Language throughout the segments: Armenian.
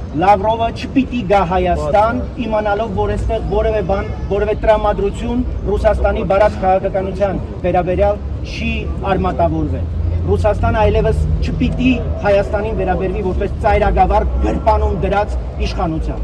Լավրովը չպիտի գա Հայաստան, իմանալով, որ այստեղ որևէ բան, որևէ տրամադրություն Ռուսաստանի բարձ քաղաքականության վերաբերյալ չի արմատավորվել։ Ռուսաստանը այլևս չպիտի Հայաստանին վերաբերվի որպես ծայրագավառ գրպանում դրած իշխանության։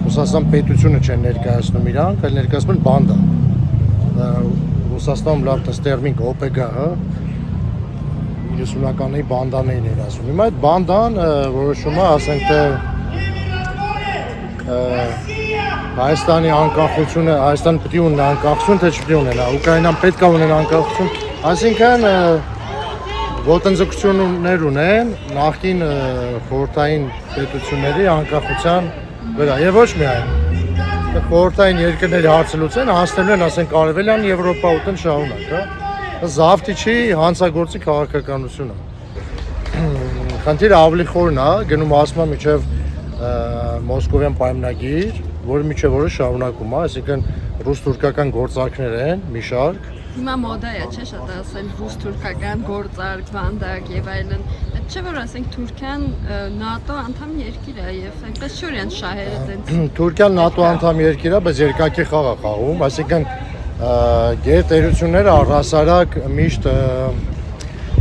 Ռուսաստան պետությունը չեն ներկայացնում իրանք, այլ ներկայացնում են բանդա։ Ռուսաստանում լավ տերմին ՕՊԳ-ը 90-ականների բանդաներին էր ասում։ Հիմա այդ բանդան որոշում է, ասենք թե Հայաստանի անկախությունը, Հայաստանը պետք է ունենա անկախություն, թե չպետք է ունենա, Ուկրաինան պետք է ունենա անկախություն, այսինքն ոտնձգություններ ունեն նախկին խորհրդային պետությունների անկախության վրա եւ ոչ միայն խորհրդային երկրների հարցը լուծեն, հասնելու են, ասենք Արևելյան Եվրոպա ուտեն շարունակ, հա։ Զավթիչի հանցագործի քաղաքականությունը։ Խնդիրը ավելի խորն է, գնում ասում եմ միջև Մոսկովյան պայմանագիր, որը միջև որը շարունակում է, այսինքն ռուս-թուրքական գործարքներ են, մի շարք։ Հիմա մոդա է, չէ՞ շատ ասել ռուս-թուրքական գործարք, բանդակ եւ այլն։ Չէ՞ որ ասենք Թուրքիան ՆԱՏՕ անդամ երկիր է եւ այնպես չէ՞ են շահերը դենց։ Թուրքիան ՆԱՏՕ անդամ երկիր է, բայց երկակի խաղ է խաղում, այսինքն գերտերությունները առհասարակ միշտ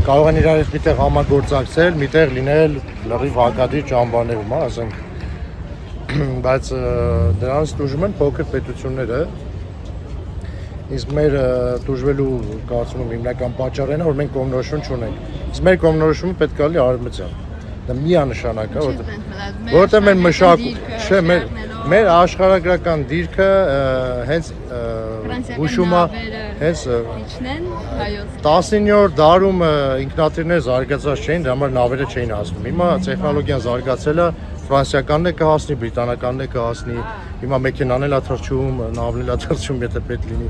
կարող են իրար հետ միտեղ համագործակցել, միտեղ լինել լրիվ հակադիր ճամբարներում, ասենք, բայց դրանց տուժում են փոքր պետությունները, իսկ մեր տուժվելու կարծում եմ հիմնական պատճառն է, որ մենք կողմնորոշում չունենք, իսկ մեր կողմնորոշումը պետք է լինի արևմտյան, դա միանշանակ է, որտեղ մեր մշակույթ, չէ, մեր աշխարհագրական դիրքը հենց հուշում է հենց 19-րդ դարում ինքնաթիռներ զարգացած չէին, դրա համար նավերը չէին հասնում։ Հիմա տեխնոլոգիան զարգացել է, ֆրանսիականն է կհասնի, բրիտանականն է կհասնի, հիմա մեքենան էլ է թռչում, նավն էլ է թռչում, եթե պետք լինի,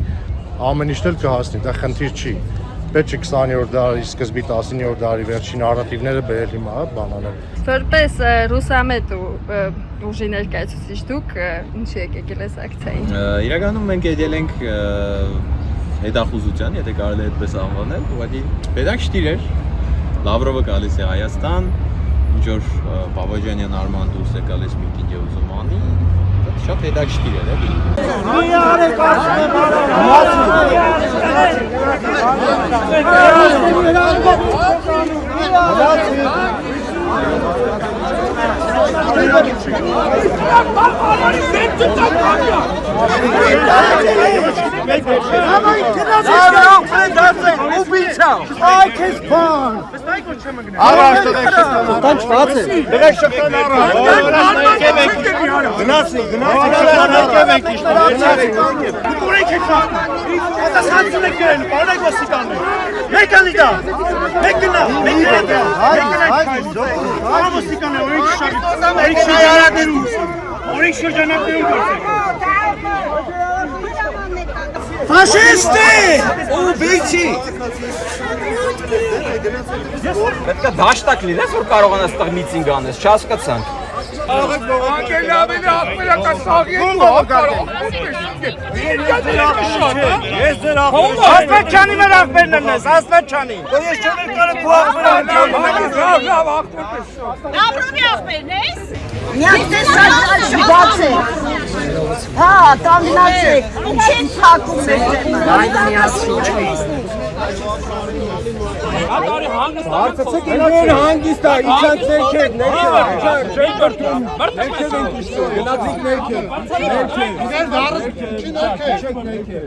ամեն ինչն էլ կհասնի, դա խնդիր չի։ Պետք է 20-րդ դարի սկզբի 19-րդ դարի վերջին նարատիվները բերել հիմա բանանել։ Որպես ռուսամետ ուժի ներկայացուցիչ դուք ինչի եկեք այս ակցիային։ Իրականում մենք եկել ենք հետախուզության, եթե կարելի է այդպես անվանել, ուղղակի պետաքրտիր էր։ Լավրովը գալիս է Հայաստան, ինչ որ Բաբաջանյան Արման դուրս է գալիս միտինգ է ուզում անի, շատ հետաքրքիր է, էլի։ Մի արեք Fašisti! Убийці! Պետք է դաշտակ լինես, որ կարողանաս այդտեղ միտինգ անես, չհասկացանք։ Ասպետ չանի մեր աղբերն են ես, ասպետ չանի։ Ես չեմ էլ կարը քու աղբերն Լավրովի աղբերն ես։ Միացեք հա, կանգնացեք, ինչ թակում եք այդ միացրիչ Հարցացեք ինքներ հանգիստ է, իչանք ներքեք, չեն կրտում, ներքեք ենք իշտում, գնացիք ներքեք, իներ դարս չի ներքեք,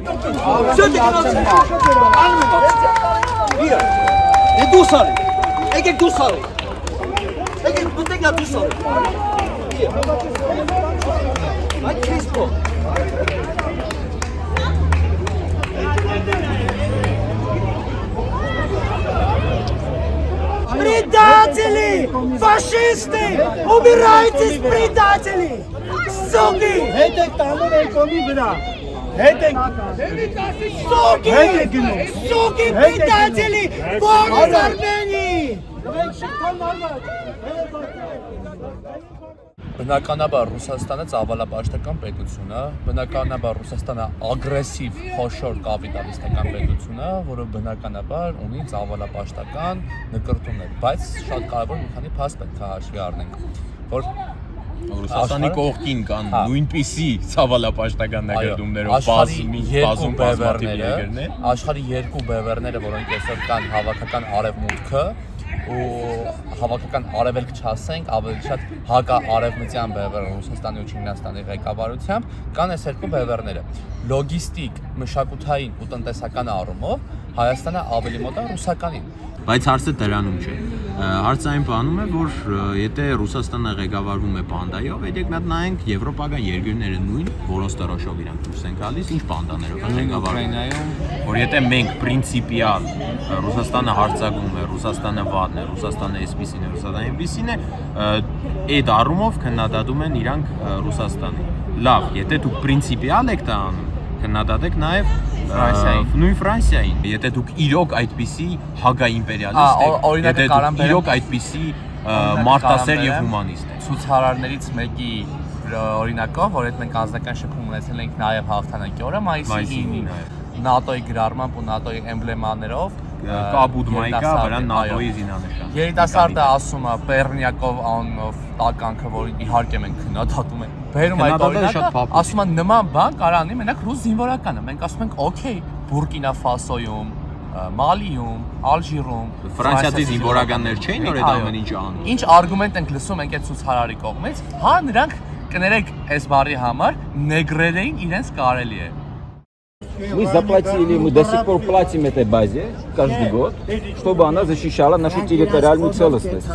դուս արի, եկեք դուս արի, եկեք դուտեք նա դուս արի, այդ քրիսպո, Предатели! Фашисты! Убирайтесь, предатели! Суки! Հետեք տանում են կոմի վրա! Հետեք! Суки! Суки, предатели! Բորս Արմենի! Բնականաբար Ռուսաստանը ծավալապաշտական պետություն է, բնականաբար Ռուսաստանը ագրեսիվ խոշոր կապիտալիստական պետություն է, որը բնականաբար ունի ծավալապաշտական նկրտումներ, բայց շատ կարևոր մի քանի փաստ պետք է հաշվի առնենք, որ Ռուսաստանի կողքին կան նույնպիսի ցավալապաշտական նկատումներով բազում բազմաթիվ աշխարհի երկու բևեռները, որոնք այսօր կան հավաքական արևմուտքը ու հավաքական արևելք չասենք, ավելի շատ հակաարևմտյան բևեռ Ռուսաստանի ու Չինաստանի ղեկավարությամբ կան այս երկու բևեռները։ Լոգիստիկ, մշակութային ու տնտեսական առումով Հայաստանը ավելի մոտ է ռուսականին։ Բայց հարցը դրանում չէ։ Հարցը այն բանում է, որ եթե Ռուսաստանը ղեկավարվում է բանդայով, եկեք մի հատ նայենք եվրոպական երկրները նույն, որոնց դրոշով իրանք դուրս են գալիս, ինչ բանդաներով են ղեկավարվում։ Որ եթե մենք պրինցիպիալ Ռուսաստանը հարձակվում է, Ռուսաստանը վատն է, Ռուսաստանը էսպիսին է, Ռուսաստանը այնպիսին է, այդ առումով քննադատում են իրանք Ռուսաստանին։ Լավ, եթե դուք պրինցիպիալ եք դա անում, քննադատեք նաև նույն Ֆրանսիային, եթե դուք իրոք այդպիսի հագաիմպերիալիստ եք, եթե դուք իրոք այդպիսի մարտասեր եւ հումանիստ եք։ Ցուցարարներից մեկի օրինակով, որ այդ մենք անձնական շփում ունեցել ենք նաև հաղթանակի օրը, մայիսի 9-ին ՆԱՏՕ-ի գրառմամբ ու ՆԱՏՕ-ի էմբլեմաներով Կաբուդմայկա վրա ՆԱՏՕ-ի զինանշան։ Երիտասարդը ասում է Պերնյակով անունով տականքը, որին իհարկե մենք քննադատում ենք։ Բերում այդ օրինակը, ասում է նման բան կարող անի մենակ ռուս զինվորականը։ Մենք ասում ենք օքեյ, Բուրկինա Ֆասոյում, Մալիում, Ալժիրում Ֆրանսիացի զինվորականներ չէին, որ այդ ամեն ինչը անում։ Ինչ արգումենտ ենք լսում ենք այդ ցուցարարի կողմից, հա նրանք կներեք այս բառի համար նեգրերին իրենց կարելի է։ Мы заплатили, мы до сих пор платим этой базе каждый год, чтобы она защищала нашу территориальную целостность.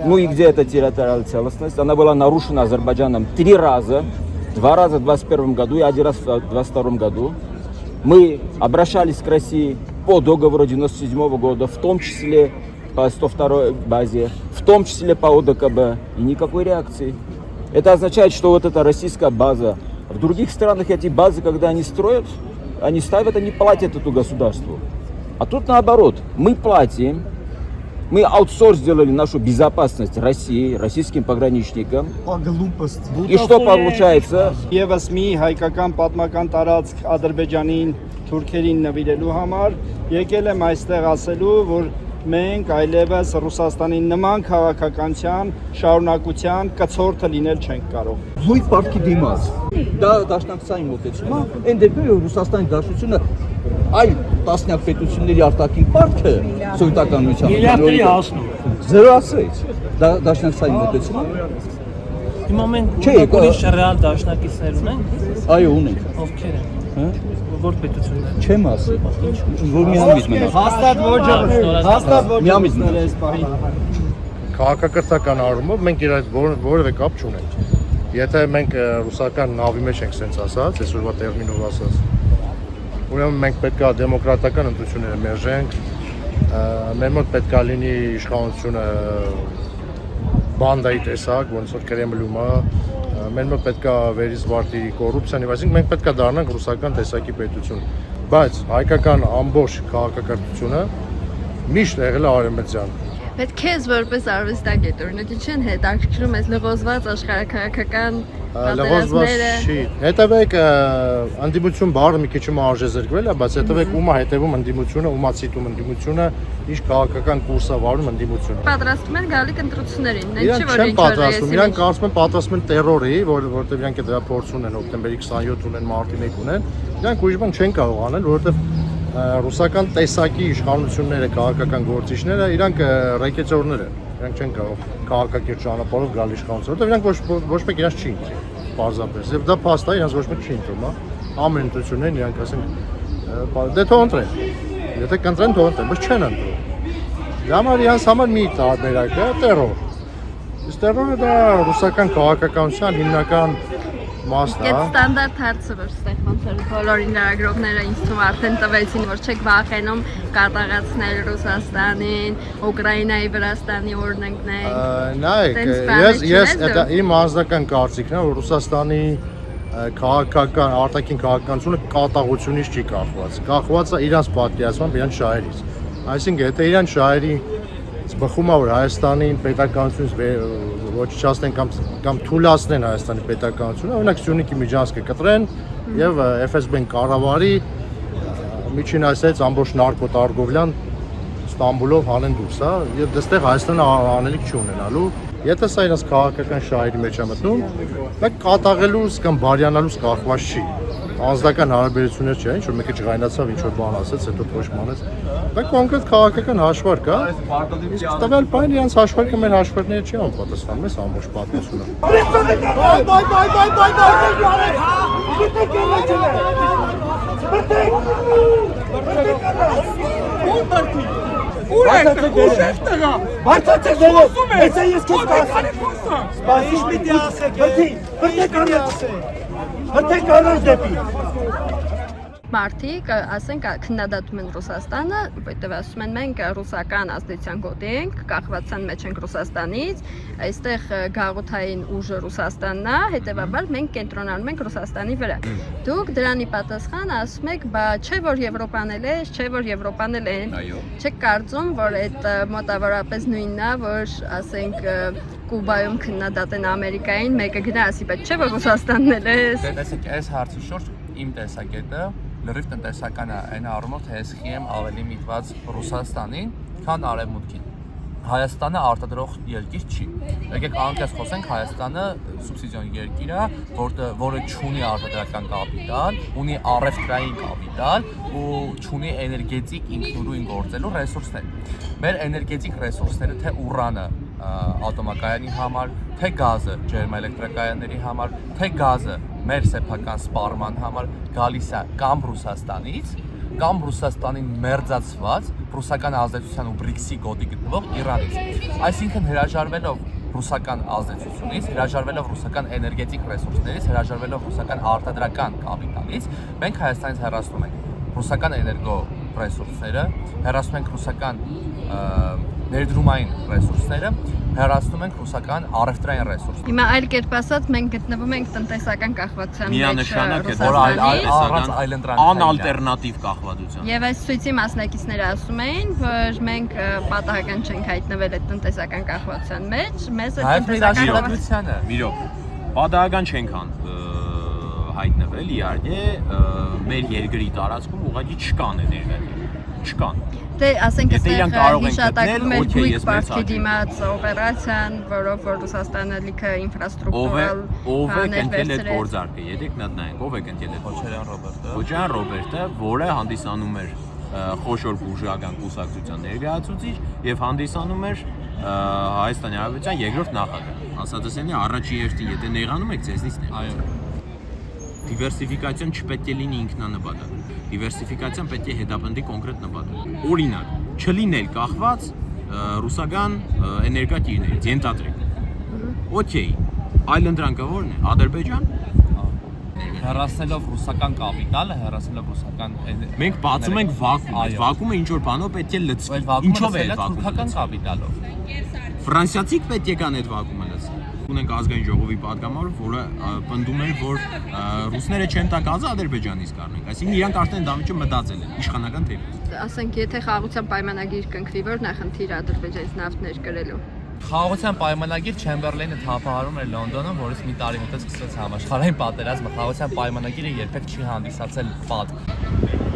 Ну и где эта территориальная целостность? Она была нарушена Азербайджаном 3 раза. 2 раза в 2021 году и 1 раз в 2022 году. Мы обращались к России по договору 1997 года, в том числе по 102 базе, в том числе по ОДКБ, и никакой реакции. Это означает, что вот эта российская база, в других странах эти базы, когда они строят, они ставят, они платят эту государству. А тут наоборот, мы платим, мы аутсорс сделали нашу безопасность России, российским пограничникам. И что получается? Եվս մի հայկական պատմական տարածք Ադրբեջանին, թուրքերին նվիրելու համար եկել եմ այստեղ ասելու, որ մենք այլևս Ռուսաստանի նման քաղաքականության շարունակության կցորդը լինել չենք կարող։ Հույտ պարտքի դիմաց։ Դա դաշնակցային մոտեցում է, այն դեպքում որ Ռուսաստանի Դաշնությունը այլ տասնյակ պետությունների արտաքին պարտքը սովետականության միլիարդների հասնում։ Զերո ասեց։ Դա դաշնակցային մոտեցում է։ Հիմա մենք ուրիշ ռեալ դաշնակիցներ ունենք։ Այո, ունենք։ Ովքեր են։ Հա։ Որ պետություններ։ Չեմ ասի։ Որ միամիտ մնա։ Հաստատ ոչ միամիտ մնա։ Քաղաքակրթական առումով մենք իր այդ որևէ կապ չունենք։ Եթե մենք ռուսական նավի մեջ ենք sense ասած, այսօրվա տերմինով ասած, ուրեմն մենք պետք է դեմոկրատական ընտրությունները մերժենք, մեր մոտ պետք է լինի իշխանությունը բանդայի տեսակ, ոնց որ Կրեմլում է, մեր մոտ պետք է վերից վարտի կոռուպցիան, այսինքն մենք պետք է դառնանք ռուսական տեսակի պետություն, բայց հայկական ամբողջ քաղաքակրթությունը միշտ եղել է արևմտյան։ Բայց քեզ որպես արվեստագետ, օրինակ ինչ են հետաքրքրում այս լղոզված աշխարհաքաղաքական լղոզված չի։ Հետևեք անդիմություն բառը մի քիչ արժեզրկվել է, բայց հետևեք ումա հետևում անդիմությունը, ումա ցիտում անդիմությունը, ինչ քաղաքական կուրս է վարում անդիմությունը։ Պատրաստում են գալիք ընտրություններին, ինչ որ ինչ պատրաստում, իրանք կարծում են պատրաստում են տերորի, որովհետև իրանք դա փորձ ունեն հոկտեմբերի 27 ունեն, մարտի 1 ունեն, իրանք ուրիշ բան չեն կարող անել, որովհետև ռուսական տեսակի իշխանությունները, քաղաքական գործիչները, իրանք ռեկետորներ են, իրանք չեն կարող քաղաքակիրթ ճանապարհով գալ իշխանություն, որովհետև իրանք ոչ մեկ իրաց չի ընտրի, պարզապես, եւ դա փաստ է, իրանք ոչ մեկ չի ընտրում, հա, ամեն ընտրություններին իրանք ասենք, դե թող ընտրեն, եթե կընտրեն թող ընտրեն, բայց չեն ընտրում, դա համար իրանք համար մի տարբերակ է տերոր, իսկ տերորը դա ռուսական քաղաքականության հիմնական մասն է։ Այդ ստանդարտ հարցը որ ստեղ ոնց որ բոլոր ինտերագրողները ինձ թվում արդեն տվեցին, որ չեք վախենում կատաղացնել Ռուսաստանին, Ուկրաինայի, Վրաստանի օրենքներ։ Նայեք, ես դա իմ անձնական կարծիքն է, որ Ռուսաստանի քաղաքական, արտաքին քաղաքականությունը կատաղությունից չի կախված։ Կախված է իրանց պատկերացմամբ, իրանց շահերից։ Այսինքն, եթե իրանց շահերի բխում է որ Հայաստանին պետականությունից ոչնչացնեն կամ թույլատնեն Հայաստանի պետականությունը, օրինակ Սյունիքի միջանցքը կտրեն եւ FSB-ն կառավարի միջին այսպես ամբողջ նարկոտարգովլյան Ստամբուլով հանեն դուրս, հա, եւ դստեղ Հայաստանը անելիք չունենալու։ Եթե սա իրաց քաղաքական շահերի մեջ է մտնում, մեկ կատաղելուց կամ բարյանալուց կախված չի։ Անձնական հարաբերություններ չէ, ինչ որ մեկը ջղայնացավ, ինչ որ բան ասեց, հետո փոշմանեց։ Մեկ կոնկրետ քաղաքական հաշվարկ է։ Իսկ տվյալ բանը իրաց հաշվարկը մեր հաշվարկները չի անպատասխանում, էս ամբողջ պատմությունը։ Մարդիկ, ասենք, քննադատում են Ռուսաստանը, որտեղ ասում են մենք ռուսական ազդեցության գոտի ենք, կախվածության մեջ ենք Ռուսաստանից, այստեղ գաղութային ուժը Ռուսաստանն է, հետևաբար մենք կենտրոնանում ենք Ռուսաստանի վրա։ Դուք դրանի պատասխան ասում եք, բա չէ որ Եվրոպան էլ է, չէ որ Եվրոպան էլ է։ Չեք կարծում, որ այդ մոտավորապես նույնն է, որ ասենք Կուբայում քննադատեն Ամերիկային, մեկը գնա ասի, բայց չէ որ Ռուսաստանն էլ է։ Տեսեք, այս հարցի շուրջ իմ տեսակետը լրիվ տնտեսական է այն առումով, թե ես խիեմ ավելի միտված Ռուսաստանին, քան Արևմուտքին։ Հայաստանը արտադրող երկիր չի։ Եկեք անկեղծ խոսենք, Հայաստանը սուբսիդիոն երկիր է, որը չունի արտադրական կապիտալ, ունի առևտրային կապիտալ ու չունի էներգետիկ ինքնուրույն գործելու ռեսուրսներ։ Մեր էներգետիկ ռեսուրսները թե ուրանը ատոմակայանի համար, թե գազը ջերմաէլեկտրակայանների համար, թե գազը մեր սեփական սպառման համար գալիս է կամ Ռուսաստանից, կամ Ռուսաստանին մերձացված ռուսական ազդեցության ու BRICS-ի գոտի գտնվող Իրանից։ Այսինքն հրաժարվելով ռուսական ազդեցությունից, հրաժարվելով ռուսական էներգետիկ ռեսուրսներից, հրաժարվելով ռուսական արտադրական կապիտալից, մենք Հայաստանից հեռացնում ենք ռուսական էներգո ռեսուրսները, հեռացնում ենք ռուսական ներդրումային ռեսուրսները, հեռացնում ենք ռուսական առևտրային ռեսուրսները։ Հիմա այլ կերպ ասած, մենք գտնվում ենք տնտեսական կախվածության մեջ միանշանակ է, որ անալտերնատիվ կախվածության։ Եվ այս ցույցի մասնակիցները ասում էին, որ մենք պատահական չենք հայտնվել այդ տնտեսական կախվածության մեջ, մեզ այդ տնտեսական Իրոք, պատահական չենք հայտնվել, իհարկե, մեր երկրի տարածքում ուղղակի չկան էներգիա, չկան։ Դե ասենք այստեղ հիշատակվում էր Գույք պարտքի դիմաց օպերացիան, որով որ Ռուսաստանը լիքը ինֆրաստրուկտուրալ ով է կնքել այդ գործարքը, եկեք նայենք, ով է կնքել այդ Քոչարյան Ռոբերտը, որը հանդիսանում էր խոշոր բուրժուական կուսակցության ներկայացուցիչ եւ հանդիսանում էր Հայաստանի Հանրապետության երկրորդ նախագահ։ Ասածս էլի առաջի երթին, եթե նեղանում եք, ձեզնից է։ Այո։ Դիվերսիֆիկացիան չպետք է լինի ինքնանպատակ։ Դիվերսիֆիկացիան պետք է հետապնդի կոնկրետ նպատակ։ Օրինակ, չլինել կախված ռուսական էներգատիրներից, ենթադրենք։ Okay, այլընտրանքը ո՞րն է։ Ադրբեջան։ Հեռացնելով ռուսական կապիտալը, հեռացնելով ռուսական մենք բացում ենք վակուում, այդ վակուումը ինչ որ բանով պետք է լցվի։ Ինչով է այդ վակումը։ Թուրքական կապիտալով։ Ֆրանսիացիք պետք է կան այդ վակումը լցնել։ Ունենք ազգային ժողովի падգամավոր, որը պնդում էր, որ ռուսները չեն տա գազը Ադրբեջանից կառնենք։ Այսինքն իրանք արդեն դա միջը մտածել են իշխանական թեփից։ Ասենք, եթե խաղաղության պայմանագիր կնքվի, որ նախնդիր Ադրբեջանից նավթ ներկրելու։ Խաղաղության պայմանագիր Չեմբերլենը թափահարում էր Լոնդոնում, որից մի տարի հետո սկսվեց համաշխարհային պատերազմը։ Խաղաղության պայմանագիրը երբեք չի հանդիսացել պատկ։